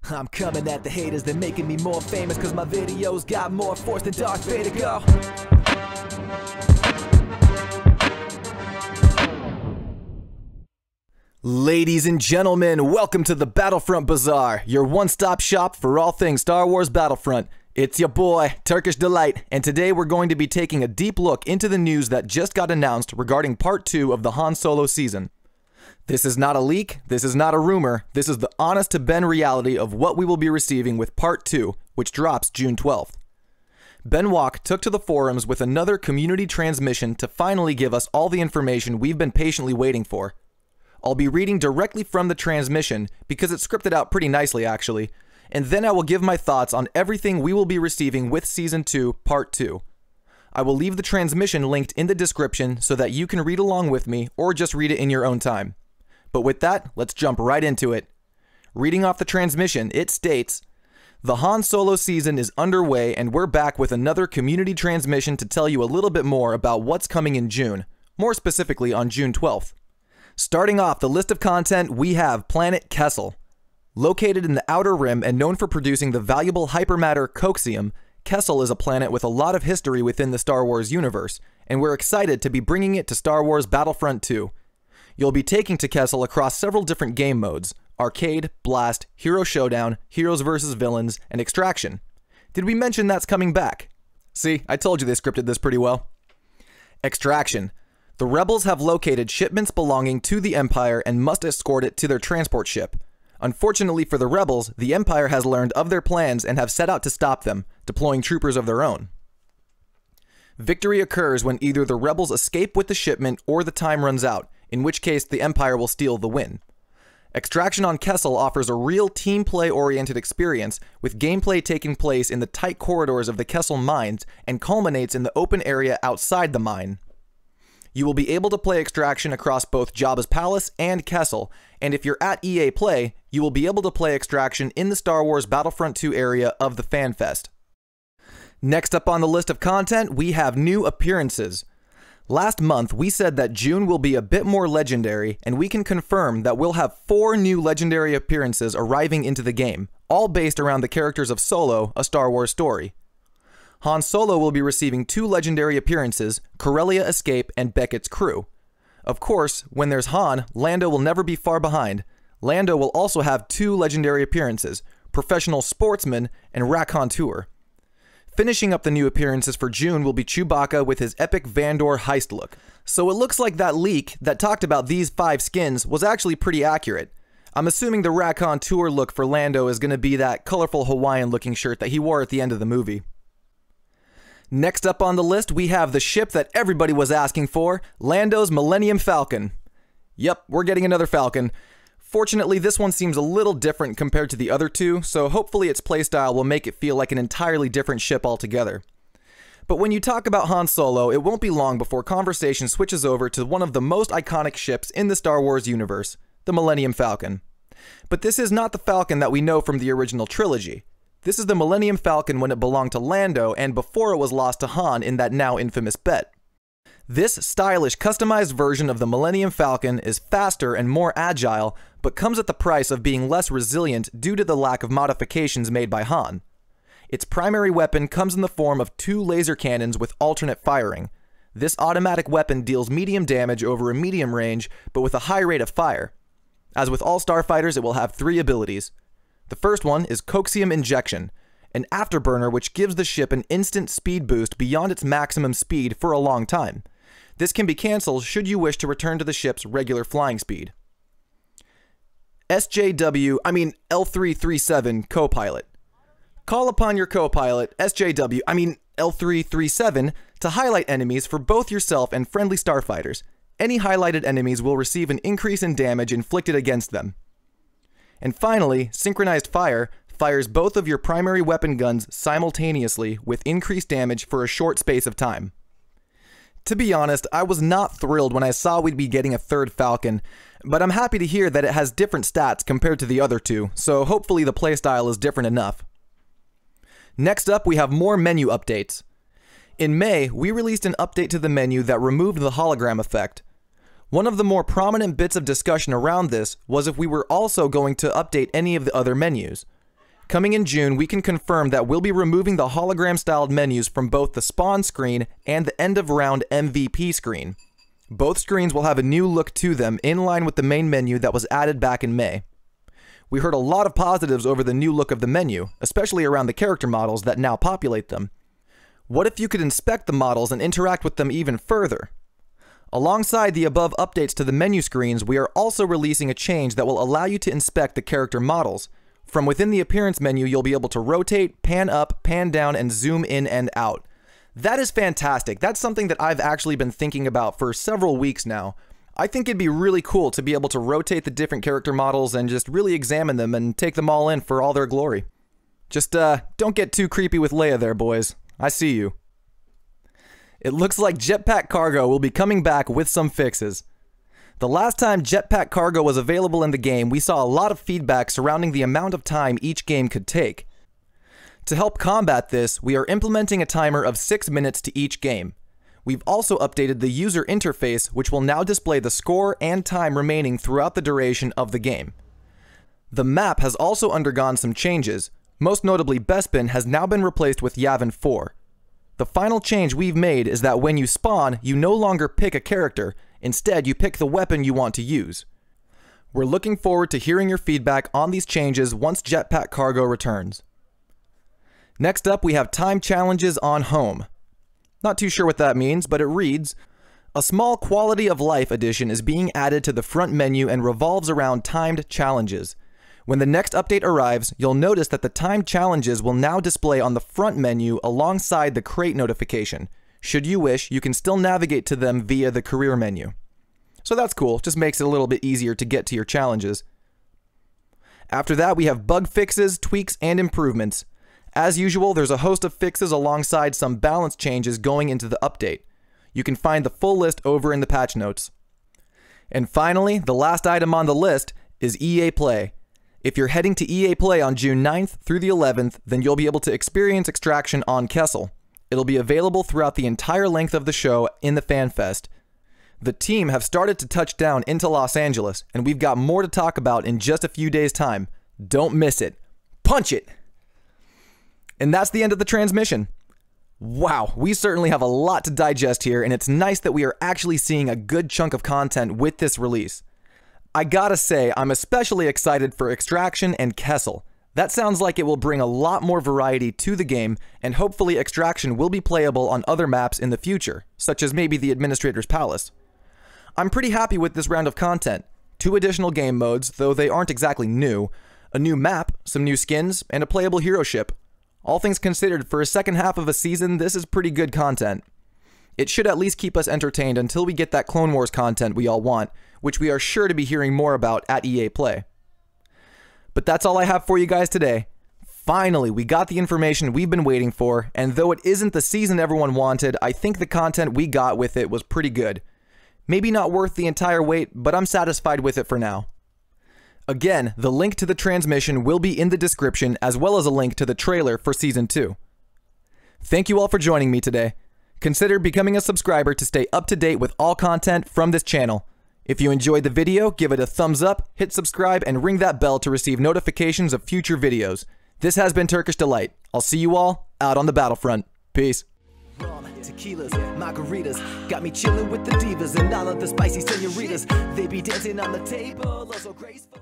I'm coming at the haters, they're making me more famous, cause my videos got more force than Darth Vader. Go! Ladies and gentlemen, welcome to the Battlefront Bazaar, your one-stop shop for all things Star Wars Battlefront. It's your boy, Turkish Delight, and today we're going to be taking a deep look into the news that just got announced regarding Part 2 of the Han Solo season. This is not a leak, this is not a rumor, this is the honest-to-Ben reality of what we will be receiving with Part 2, which drops June 12th. Ben Walke took to the forums with another community transmission to finally give us all the information we've been patiently waiting for. I'll be reading directly from the transmission because it's scripted out pretty nicely actually, and then I will give my thoughts on everything we will be receiving with Season 2, Part 2. I will leave the transmission linked in the description so that you can read along with me or just read it in your own time. But with that, let's jump right into it. Reading off the transmission, it states, "The Han Solo season is underway and we're back with another community transmission to tell you a little bit more about what's coming in June, more specifically on June 12th. Starting off the list of content, we have Planet Kessel. Located in the Outer Rim and known for producing the valuable hypermatter coxium, Kessel is a planet with a lot of history within the Star Wars universe, and we're excited to be bringing it to Star Wars Battlefront 2. You'll be taking to Kessel across several different game modes: Arcade, Blast, Hero Showdown, Heroes vs. Villains, and Extraction. Did we mention that's coming back? See, I told you they scripted this pretty well. Extraction. The rebels have located shipments belonging to the Empire and must escort it to their transport ship. Unfortunately for the rebels, the Empire has learned of their plans and have set out to stop them, deploying troopers of their own. Victory occurs when either the rebels escape with the shipment or the time runs out, in which case the Empire will steal the win. Extraction on Kessel offers a real team play-oriented experience, with gameplay taking place in the tight corridors of the Kessel mines and culminates in the open area outside the mine. You will be able to play Extraction across both Jabba's Palace and Kessel, and if you're at EA Play, you will be able to play Extraction in the Star Wars Battlefront 2 area of the FanFest. Next up on the list of content, we have new appearances. Last month, we said that June will be a bit more legendary, and we can confirm that we'll have 4 new legendary appearances arriving into the game, all based around the characters of Solo, a Star Wars story. Han Solo will be receiving 2 legendary appearances, Corellia Escape and Beckett's Crew. Of course, when there's Han, Lando will never be far behind. Lando will also have 2 legendary appearances, Professional Sportsman and Raconteur. Finishing up the new appearances for June will be Chewbacca with his epic Vandor heist look. So it looks like that leak that talked about these 5 skins was actually pretty accurate. I'm assuming the Raconteur look for Lando is going to be that colorful Hawaiian looking shirt that he wore at the end of the movie. Next up on the list, we have the ship that everybody was asking for, Lando's Millennium Falcon. Yep, we're getting another Falcon. Fortunately, this one seems a little different compared to the other 2, so hopefully its playstyle will make it feel like an entirely different ship altogether. But when you talk about Han Solo, it won't be long before conversation switches over to one of the most iconic ships in the Star Wars universe, the Millennium Falcon. But this is not the Falcon that we know from the original trilogy. This is the Millennium Falcon when it belonged to Lando and before it was lost to Han in that now infamous bet. This stylish, customized version of the Millennium Falcon is faster and more agile, but comes at the price of being less resilient due to the lack of modifications made by Han. Its primary weapon comes in the form of 2 laser cannons with alternate firing. This automatic weapon deals medium damage over a medium range, but with a high rate of fire. As with all starfighters, it will have 3 abilities. The first one is Coxium Injection, an afterburner which gives the ship an instant speed boost beyond its maximum speed for a long time. This can be cancelled should you wish to return to the ship's regular flying speed. L337 Copilot. Call upon your Copilot, L337, to highlight enemies for both yourself and friendly starfighters. Any highlighted enemies will receive an increase in damage inflicted against them. And finally, Synchronized Fire fires both of your primary weapon guns simultaneously with increased damage for a short space of time. To be honest, I was not thrilled when I saw we'd be getting a 3rd Falcon, but I'm happy to hear that it has different stats compared to the other 2, so hopefully the playstyle is different enough. Next up, we have more menu updates. In May, we released an update to the menu that removed the hologram effect. One of the more prominent bits of discussion around this was if we were also going to update any of the other menus. Coming in June, we can confirm that we'll be removing the hologram-styled menus from both the spawn screen and the end-of-round MVP screen. Both screens will have a new look to them in line with the main menu that was added back in May. We heard a lot of positives over the new look of the menu, especially around the character models that now populate them. What if you could inspect the models and interact with them even further? Alongside the above updates to the menu screens, we are also releasing a change that will allow you to inspect the character models. From within the appearance menu, you'll be able to rotate, pan up, pan down, and zoom in and out. That is fantastic. That's something that I've actually been thinking about for several weeks now. I think it'd be really cool to be able to rotate the different character models and just really examine them and take them all in for all their glory. Just, don't get too creepy with Leia there, boys. I see you. It looks like Jetpack Cargo will be coming back with some fixes. The last time Jetpack Cargo was available in the game, we saw a lot of feedback surrounding the amount of time each game could take. To help combat this, we are implementing a timer of 6 minutes to each game. We've also updated the user interface, which will now display the score and time remaining throughout the duration of the game. The map has also undergone some changes. Most notably, Bespin has now been replaced with Yavin 4. The final change we've made is that when you spawn, you no longer pick a character. Instead, you pick the weapon you want to use. We're looking forward to hearing your feedback on these changes once Jetpack Cargo returns. Next up, we have time challenges on home. Not too sure what that means, but it reads, a small quality of life addition is being added to the front menu and revolves around timed challenges. When the next update arrives, you'll notice that the timed challenges will now display on the front menu alongside the crate notification. Should you wish, you can still navigate to them via the career menu. So that's cool, just makes it a little bit easier to get to your challenges. After that, we have bug fixes, tweaks, and improvements. As usual, there's a host of fixes alongside some balance changes going into the update. You can find the full list over in the patch notes. And finally, the last item on the list is EA Play. If you're heading to EA Play on June 9th through the 11th, then you'll be able to experience Extraction on Kessel. It'll be available throughout the entire length of the show in the FanFest. The team have started to touch down into Los Angeles, and we've got more to talk about in just a few days' time. Don't miss it. Punch it! And that's the end of the transmission. Wow, we certainly have a lot to digest here, and it's nice that we are actually seeing a good chunk of content with this release. I gotta say, I'm especially excited for Extraction and Kessel. That sounds like it will bring a lot more variety to the game, and hopefully Extraction will be playable on other maps in the future, such as maybe the Administrator's Palace. I'm pretty happy with this round of content. 2 additional game modes, though they aren't exactly new, a new map, some new skins, and a playable hero ship. All things considered, for a second half of a season, this is pretty good content. It should at least keep us entertained until we get that Clone Wars content we all want, which we are sure to be hearing more about at EA Play. But that's all I have for you guys today. Finally, we got the information we've been waiting for, and though it isn't the season everyone wanted, I think the content we got with it was pretty good. Maybe not worth the entire wait, but I'm satisfied with it for now. Again, the link to the transmission will be in the description, as well as a link to the trailer for Season 2. Thank you all for joining me today. Consider becoming a subscriber to stay up to date with all content from this channel. If you enjoyed the video, give it a thumbs up, hit subscribe, and ring that bell to receive notifications of future videos. This has been Turkish Delight. I'll see you all out on the battlefront. Peace. Tequilas, margaritas, got me chilling with the divas and all of the spicy senoritas. They be dancing on the table, also graceful.